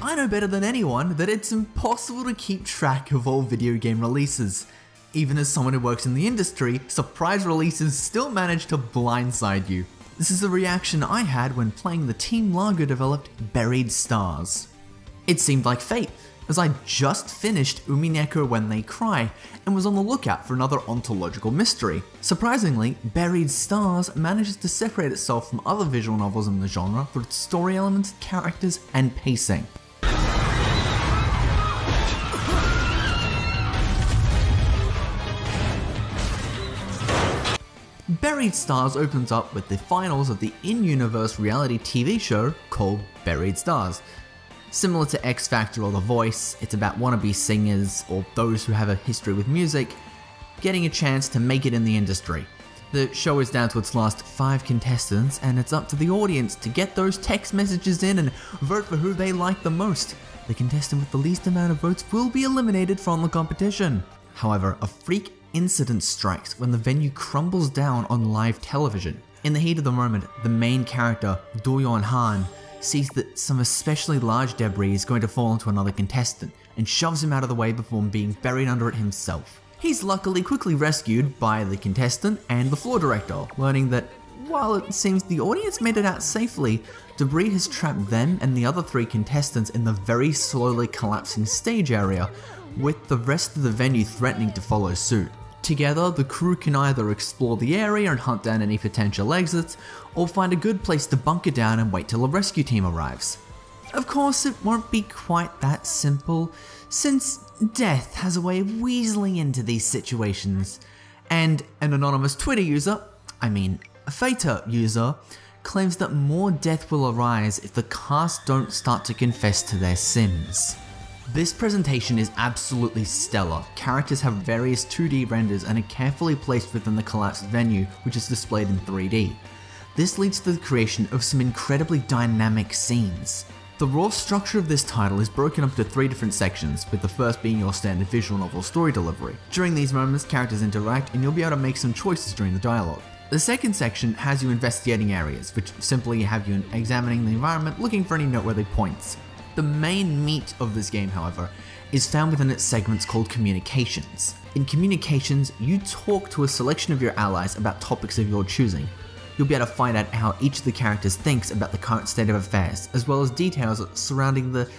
I know better than anyone that it's impossible to keep track of all video game releases. Even as someone who works in the industry, surprise releases still manage to blindside you. This is the reaction I had when playing the Team Lago developed Buried Stars. It seemed like fate, as I just finished Umineko When They Cry and was on the lookout for another ontological mystery. Surprisingly, Buried Stars manages to separate itself from other visual novels in the genre through its story elements, characters, and pacing. Buried Stars opens up with the finals of the in-universe reality TV show called Buried Stars. Similar to X Factor or The Voice, it's about wannabe singers or those who have a history with music getting a chance to make it in the industry. The show is down to its last 5 contestants, and it's up to the audience to get those text messages in and vote for who they like the most. The contestant with the least amount of votes will be eliminated from the competition. However, a freak incident strikes when the venue crumbles down on live television. In the heat of the moment, the main character, Do-yeon Han, sees that some especially large debris is going to fall onto another contestant and shoves him out of the way before being buried under it himself. He's luckily quickly rescued by the contestant and the floor director, learning that while it seems the audience made it out safely, debris has trapped them and the other 3 contestants in the very slowly collapsing stage area, with the rest of the venue threatening to follow suit. Together, the crew can either explore the area and hunt down any potential exits, or find a good place to bunker down and wait till a rescue team arrives. Of course, it won't be quite that simple, since death has a way of weaseling into these situations, and an anonymous Twitter user, a Fata user, claims that more death will arise if the cast don't start to confess to their sins. This presentation is absolutely stellar. Characters have various 2D renders and are carefully placed within the collapsed venue, which is displayed in 3D. This leads to the creation of some incredibly dynamic scenes. The raw structure of this title is broken up into 3 different sections, with the first being your standard visual novel story delivery. During these moments, characters interact and you'll be able to make some choices during the dialogue. The second section has you investigating areas, which simply have you examining the environment, looking for any noteworthy points. The main meat of this game, however, is found within its segments called Communications. In Communications, you talk to a selection of your allies about topics of your choosing. You'll be able to find out how each of the characters thinks about the current state of affairs, as well as details surrounding the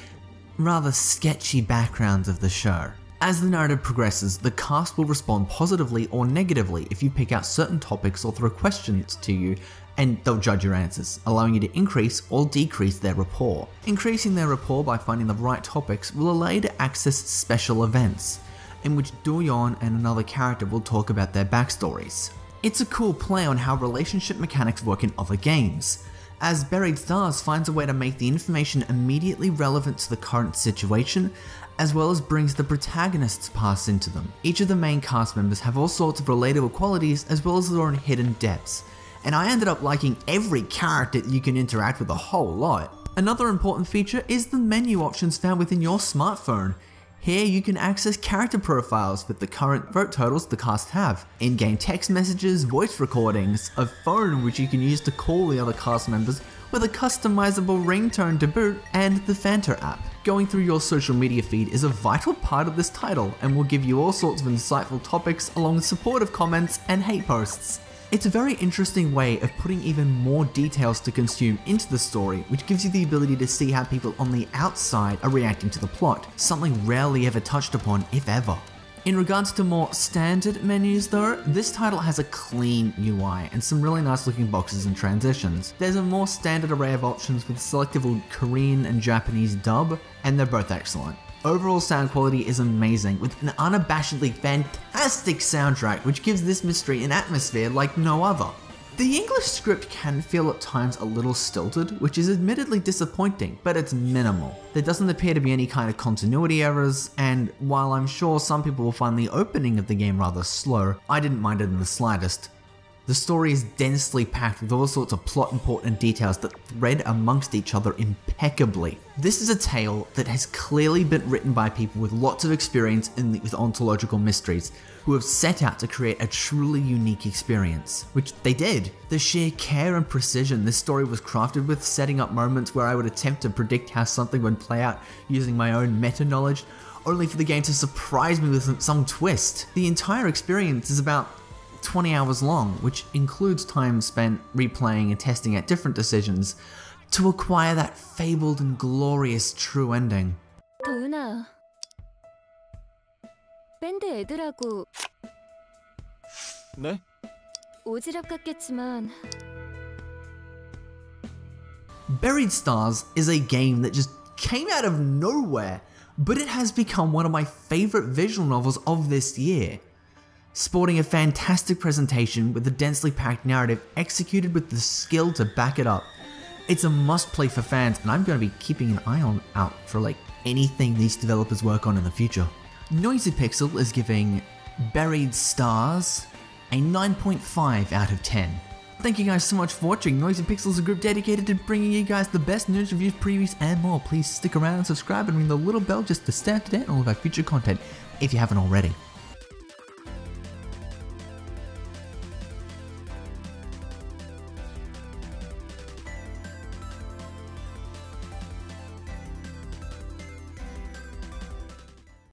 rather sketchy backgrounds of the show. As the narrative progresses, the cast will respond positively or negatively if you pick out certain topics or throw questions to you, and they'll judge your answers, allowing you to increase or decrease their rapport. Increasing their rapport by finding the right topics will allow you to access special events, in which Do-yeon and another character will talk about their backstories. It's a cool play on how relationship mechanics work in other games, as Buried Stars finds a way to make the information immediately relevant to the current situation, as well as brings the protagonist's past into them. Each of the main cast members have all sorts of relatable qualities as well as their own hidden depths, and I ended up liking every character you can interact with a whole lot. Another important feature is the menu options found within your smartphone. Here you can access character profiles with the current vote totals the cast have, in-game text messages, voice recordings, a phone which you can use to call the other cast members with a customizable ringtone to boot, and the Fanta app. Going through your social media feed is a vital part of this title and will give you all sorts of insightful topics along with supportive comments and hate posts. It's a very interesting way of putting even more details to consume into the story, which gives you the ability to see how people on the outside are reacting to the plot, something rarely ever touched upon, if ever. In regards to more standard menus though, this title has a clean UI and some really nice looking boxes and transitions. There's a more standard array of options with selectable Korean and Japanese dub, and they're both excellent. Overall sound quality is amazing, with an unabashedly fantastic soundtrack which gives this mystery an atmosphere like no other. The English script can feel at times a little stilted, which is admittedly disappointing, but it's minimal. There doesn't appear to be any kind of continuity errors, and while I'm sure some people will find the opening of the game rather slow, I didn't mind it in the slightest. The story is densely packed with all sorts of plot important details that thread amongst each other impeccably. This is a tale that has clearly been written by people with lots of experience with ontological mysteries, who have set out to create a truly unique experience, which they did. The sheer care and precision this story was crafted with, setting up moments where I would attempt to predict how something would play out using my own meta-knowledge, only for the game to surprise me with some twist. The entire experience is about 20 hours long, which includes time spent replaying and testing out different decisions to acquire that fabled and glorious true ending. 도윤아, 밴드 애들하고 네? 오지랖 같겠지만 Buried Stars is a game that just came out of nowhere, but it has become one of my favorite visual novels of this year. Sporting a fantastic presentation with a densely packed narrative executed with the skill to back it up. It's a must play for fans, and I'm going to be keeping an eye out for anything these developers work on in the future. Noisy Pixel is giving Buried Stars a 9.5 out of 10. Thank you guys so much for watching. Noisy Pixel is a group dedicated to bringing you guys the best news, reviews, previews, and more. Please stick around and subscribe and ring the little bell just to stay up to date on all of our future content if you haven't already.